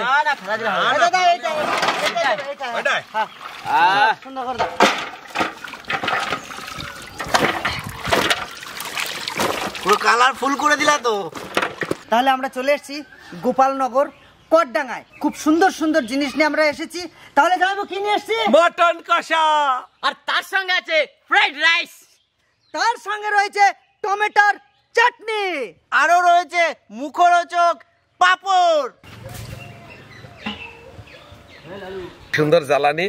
না না ফেলা দিলে হবে দাদা এইটা হ্যাঁ সুন্দর করে দাও পুরো কালারফুল করে দিলা তো। তাহলে আমরা চলে এসেছি গোপালনগর কোটডাঙ্গায়। খুব সুন্দর সুন্দর জিনিস নিয়ে আমরা এসেছি। তাহলে যাবো কি নিয়ে এসেছি? মটন কষা, আর তার সঙ্গে আছে ফ্রাইড রাইস, তার সঙ্গে রয়েছে টমেটোর চাটনি, আরো রয়েছে মুখরোচক পাপড়। সুন্দর জ্বালানি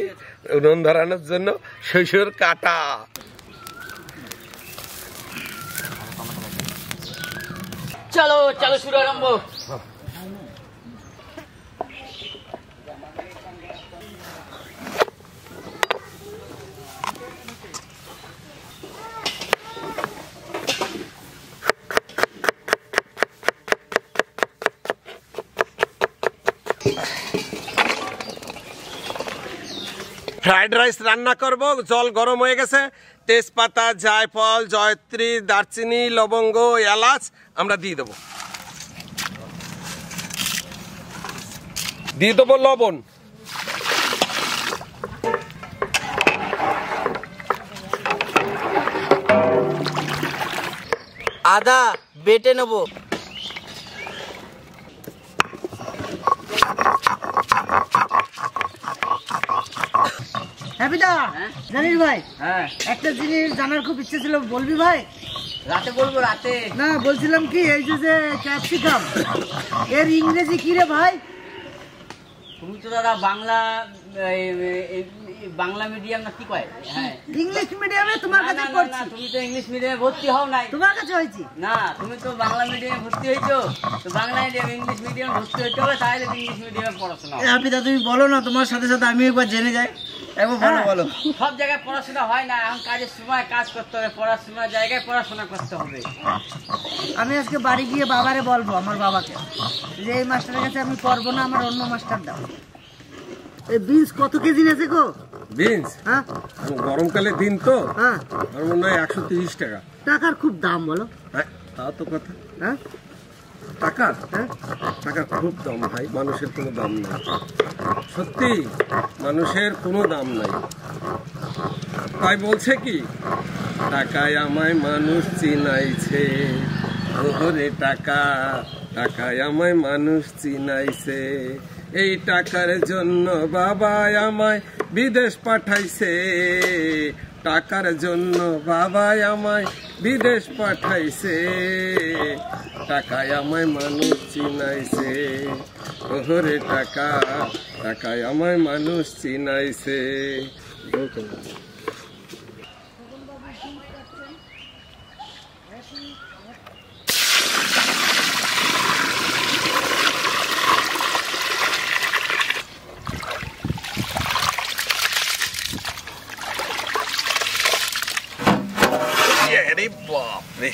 উনুন ধরানোর জন্য শ্বশুর কাটা। চলো চলো শুরু আরম্ভ। ফ্রাইড রাইস রান্না করব। জল গরম হয়ে গেছে। তেজপাতা, জায়ফল, জয়ত্রী, দারচিনি, লবঙ্গ, এলাচ আমরা দিয়ে দেবো। দিয়ে দেবো লবণ, আদা বেটে নেবো। হ্যাপিদা জানিস ভাই হ্যাঁ একটা জিনিস জানার খুব ইচ্ছে ছিল, বলবি ভাই? রাতে বলবো রাতে। না বলছিলাম কি এই যে ক্যাপসিকাম এর ইংরেজি কি রে ভাই? তুমি তো দাদা বাংলা বাংলা মিডিয়াম না কি কয়? হ্যাঁ ইংলিশ মিডিয়ামে তোমার কাছে পড়ছি। তুমি তো ইংলিশ মিডিয়ামে ভর্তি হও নাই। তোমার কাছে হয়েছি না তুমি তো বাংলা মিডিয়ামে ভর্তি হয়েছো। তো বাংলা মিডিয়াম ইংলিশ মিডিয়ামে ভর্তি হতে হবে, তাহলে ইংলিশ মিডিয়ামে পড়াশোনা। হ্যাপিদা তুমি বলো না, তোমার সাথে সাথে আমি একবার জেনে যাই। একবার বলো বলো। সব জায়গায় পড়াশোনা হয় না, এখন কাজের সময় কাজ করতে হবে, পড়াশোনার জায়গায় পড়াশোনা করতে হবে। আমি আজকে বাড়ি গিয়ে বাবারে বলবো, আমার বাবাকে, যে এই মাস্টারের কাছে আমি পড়বো না, আমার অন্য মাস্টার দাও। এই বিনস কত কেজি আছে গো? বিনস হ্যাঁ গরমকালে দিন তো হ্যাঁ আমার মনে হয় 130 টাকা। টাকার খুব দাম বলো। হ্যাঁ তাও তো কথা। হ্যাঁ টাকার টাকার খুব দাম ভাই, মানুষের কোনো দাম নাই। সত্যি মানুষের কোনো দাম নাই। তাই বলছে কি, টাকায় আমায় মানুষ চিনাইছে, ওরে টাকা, টাকায় আমায় মানুষ চিনাইছে। এই টাকার জন্য বাবা আমায় বিদেশ পাঠাইছে, টাকার জন্য বাবা আমায় বিদেশ পাঠাইছে, টাকায় আমায় মানুষ চিনাইছে, ওরে টাকা, টাকায় আমায় মানুষ চিনাইছে। আরে বাপ রে,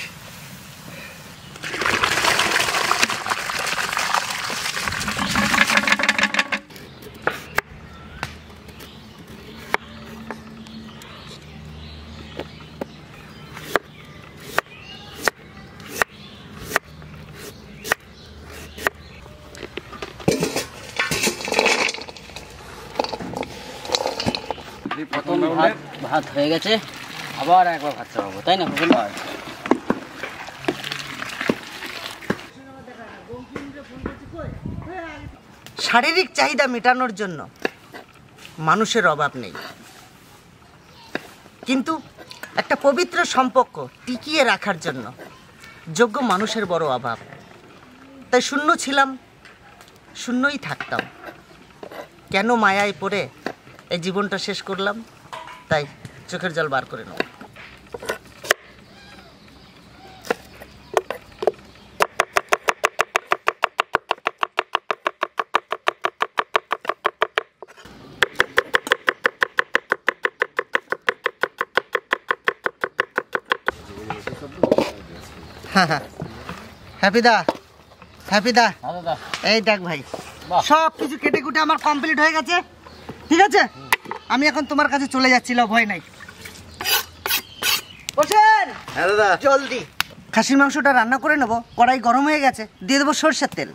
ভাত হয়ে গেছে, আবার একবার ভাত চাপাবো, তাই না? শারীরিক চাহিদা মেটানোর জন্য মানুষের অভাব নেই, কিন্তু একটা পবিত্র সম্পর্ক টিকিয়ে রাখার জন্য যোগ্য মানুষের বড় অভাব। তাই শূন্য ছিলাম, শূন্যই থাকতাম। কেন মায়ায় পড়ে এই জীবনটা শেষ করলাম? তাই চোখের জল বার করে নেব। হ্যাপিদা, হ্যাপিদা, এই দেখ ভাই, সব কিছু কেটে কুটে আমার কমপ্লিট হয়ে গেছে। ঠিক আছে, আমি এখন তোমার কাছে চলে যাচ্ছিলাম, ভয় নাই। বসেন। হ্যাঁ দাদা, জলদি খাসির মাংসটা রান্না করে নেবো। কড়াই গরম হয়ে গেছে, দিয়ে দেবো সরষের তেল।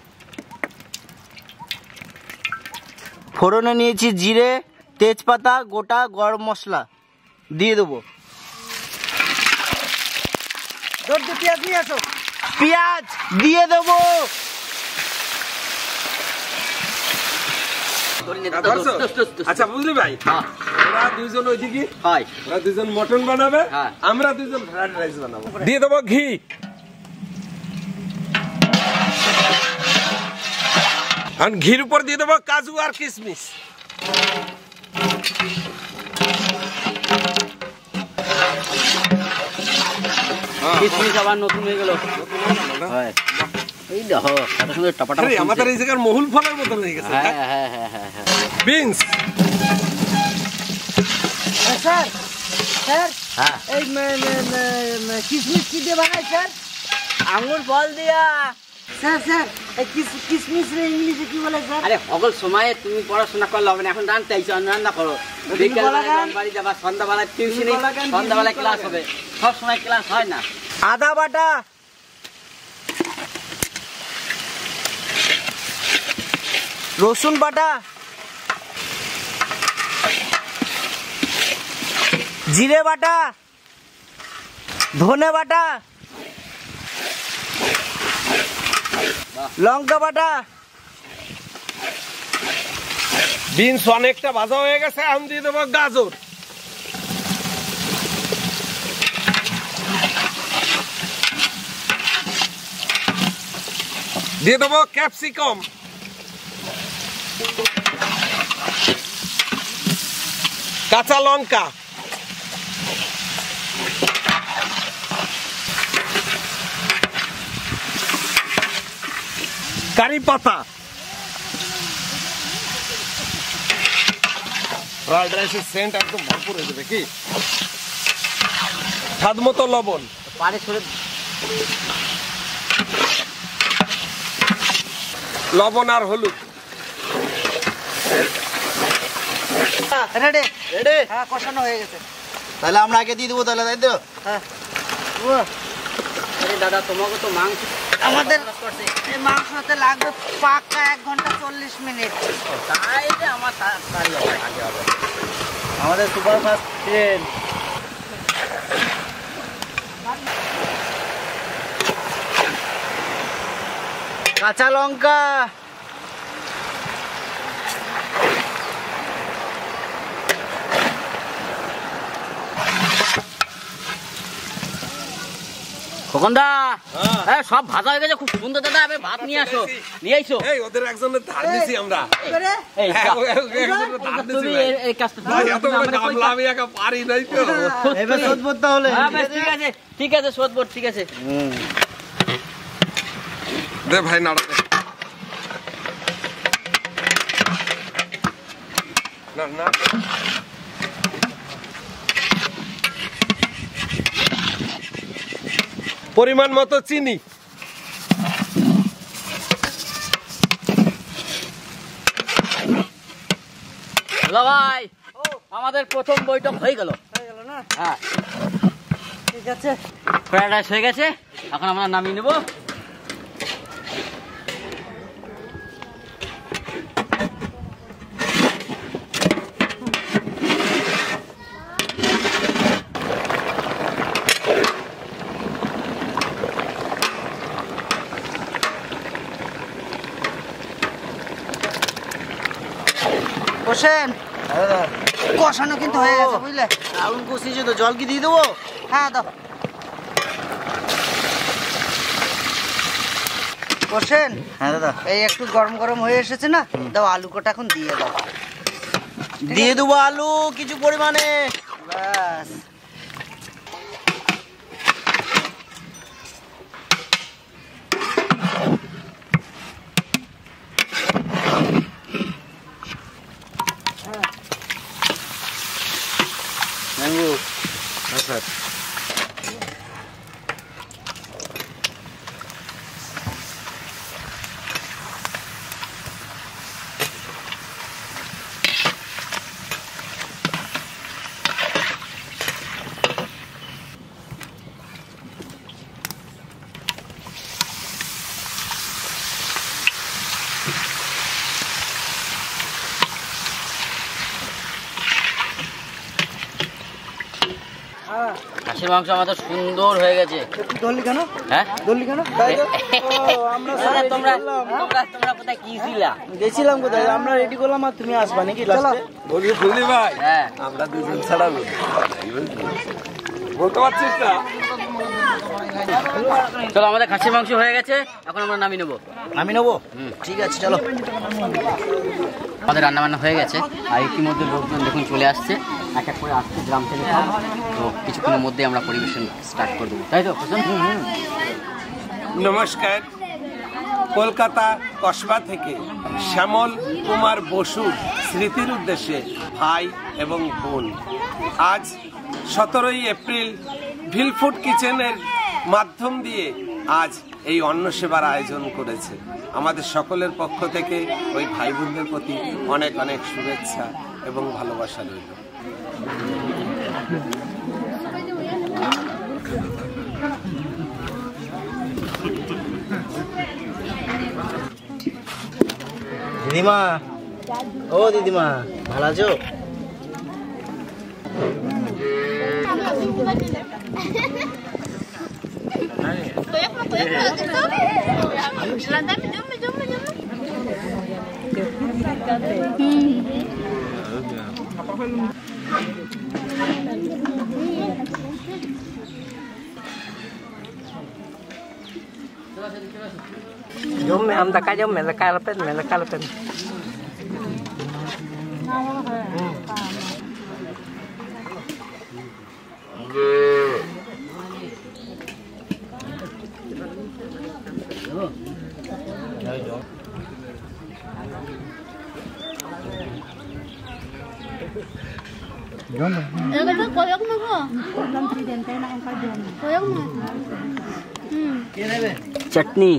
ফোড়নে নিয়েছি জিরে, তেজপাতা, গোটা গরম মশলা দিয়ে দেবো। পেঁয়াজ নিয়ে আসো। পেঁয়াজ দিয়ে দেবো। আচ্ছা বুঝলি ভাই, ওরা দুইজন ওইদিকে, ওরা দুইজন মটন বানাবে, আমরা দুইজন ফ্রাইড রাইস বানাবো। দিয়ে দেবো ঘি, আর ঘির উপর দিয়ে দেবো কাজু আর কিশমিশ। কিশমিশ আবার নতুন হয়ে গেল। এই দেখো কত সুন্দর টপাটা। আমাদের এই জায়গার মহুল ফলের মতো হয়ে গেছে। বিনস স্যার স্যার এই কিশমিশ কি দিয়ে বানায় স্যার? আঙুর ফল দিয়া। স্যার স্যার এই কিশমিশ রে ইংলিশে কি বলে স্যার? আরে সকল সময়ে তুমি পড়াশোনা করলে হবে না, এখন রান্না চাইছো, রান্না করো। বিকেলবেলায় বাড়ি যাবা, সন্ধ্যাবেলায় টিউশনি, সন্ধ্যাবেলায় ক্লাস হবে, সব সময় ক্লাস হয় না। আদা বাটা, রসুন বাটা, জিরে বাটা, ধনে বাটা, লঙ্কা বাটা। বিনস অনেকটা ভাজা হয়ে গেছে, আমি দিয়ে দেবো গাজর, দিয়ে দেবো ক্যাপসিকাম, কাঁচা লঙ্কা, কারি পাতা। ফ্রাইড রাইসের সেন্ট একদম ভরপুর হয়ে যাবে। কি স্বাদ মতো লবণ, পারে সরে লবণ আর হলুদ। Ready ready? হ্যাঁ, কষানো হয়ে গেছে। তাহলে আমরা আগে দিয়ে দেবো তাহলে, তাই তো? হ্যাঁ আরে দাদা তোমাকে তো মাংস আমাদের এই মাংসতে লাগবে পাক্কা 1 ঘন্টা 40 মিনিট। তাইলে আমার তাড়াতাড়ি হবে, আগে হবে। আমাদের সুপারফাস্ট ট্রেন। কাঁচা লঙ্কা, খোকনদা, হ্যাঁ সব ভাজা হয়ে গেছে, খুব সুন্দর দাদা। আমি ভাত নিয়ে আসো, নিয়ে আইসো। এই ওদের একজনের ধার দিছি আমরা। এই হ্যাঁ, একজনের ধার দিছি তুমি ভাই। এই কাজটা ভাই, এত বড় গামলা আমি একা পারি নাই তো। এবার শোধ তাহলে। হ্যাঁ বেশ, ঠিক আছে ঠিক আছে, শোধবোধ ঠিক আছে। দে ভাই নাড়া দে। না না পরিমাণ মতো চিনি, হ্যালো ভাই, আমাদের প্রথম বৈঠক হয়ে গেল। না হ্যাঁ ঠিক আছে। ফ্রাইড রাইস হয়ে গেছে, এখন আমরা নামিয়ে নেবো। হোসেন কষানো কিন্তু হয়ে গেছে বুঝলে? আগুন কষিয়েছে তো, জল কি দিয়ে দেবো? হ্যাঁ দাও। হোসেন হ্যাঁ দাদা, এই একটু গরম গরম হয়ে এসেছে না, দাও আলু কটা এখন দিয়ে দাও। দিয়ে দেবো আলু কিছু পরিমাণে। ব্যাস আচ্ছা খাসির মাংস আমাদের সুন্দর হয়ে গেছে। ধরলি কেন? হ্যাঁ ধরলি কেন? আমরা তোমরা কোথায় কি ছিলা? গেছিলাম কোথায়? আমরা রেডি করলাম আর তুমি আসবা নাকি লাস্টে? বলি বুঝলি ভাই, হ্যাঁ আমরা দুজন ছাড়া বলতে পারছিস না। চলো আমাদের খাসির মাংস হয়ে গেছে, এখন আমরা নামিয়ে নেবো। আমি নেবো, ঠিক আছে চলো। আমাদের রান্না বান্না হয়ে গেছে আর ইতিমধ্যে লোকজন দেখুন চলে আসছে, এক এক করে আসছে গ্রাম থেকে সব। তো কিছুক্ষণের মধ্যে আমরা পরিবেশন স্টার্ট করে দেবো, তাই তো? নমস্কার, কলকাতা কসবা থেকে শ্যামল কুমার বসুর স্মৃতির উদ্দেশ্যে ভাই এবং বোন আজ 17ই এপ্রিল ভিলফুড কিচেনের মাধ্যম দিয়ে আজ এই অন্ন সেবার আয়োজন করেছে। আমাদের সকলের পক্ষ থেকে ওই ভাই বোনদের প্রতি অনেক অনেক শুভেচ্ছা এবং ভালোবাসা রইল। দিদিমা, ও দিদিমা, ভালো আছো? Giống mẹ ông ta cái giống mẹ là cay lapin, mẹ là cay lapin. Koyok mo ko. Koyok mo. चटनी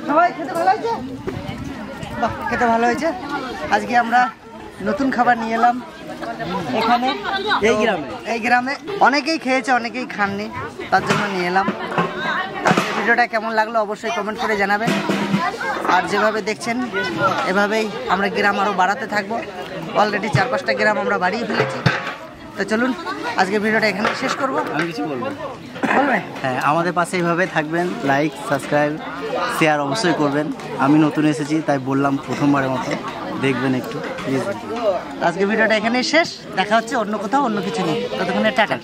সবাই খেতে ভালো হয়েছে? বাহ, খেতে ভালো হয়েছে। আজকে আমরা নতুন খাবার নিয়ে এলাম এখানে এই গ্রামে অনেকেই খেয়েছে, অনেকেই খাননি, তার জন্য নিয়ে এলাম। আজকে ভিডিওটা কেমন লাগলো অবশ্যই কমেন্ট করে জানাবেন। আর যেভাবে দেখছেন এভাবেই আমরা গ্রাম আরও বাড়াতে থাকবো। অলরেডি 4-5টা গ্রাম আমরা বাড়িয়ে ফেলেছি। তো চলুন আজকে ভিডিওটা এখানে শেষ করবো। আমি কিছু বলবো? বলবে? হ্যাঁ, আমাদের পাশে এইভাবে থাকবেন, লাইক, সাবস্ক্রাইব, শেয়ার অবশ্যই করবেন। আমি নতুন এসেছি তাই বললাম, প্রথমবারের মতো দেখবেন একটু প্লিজ। আজকে ভিডিওটা এখানেই শেষ, দেখা হচ্ছে অন্য কোথাও অন্য কিছু নিয়ে। ততক্ষণে টাটা।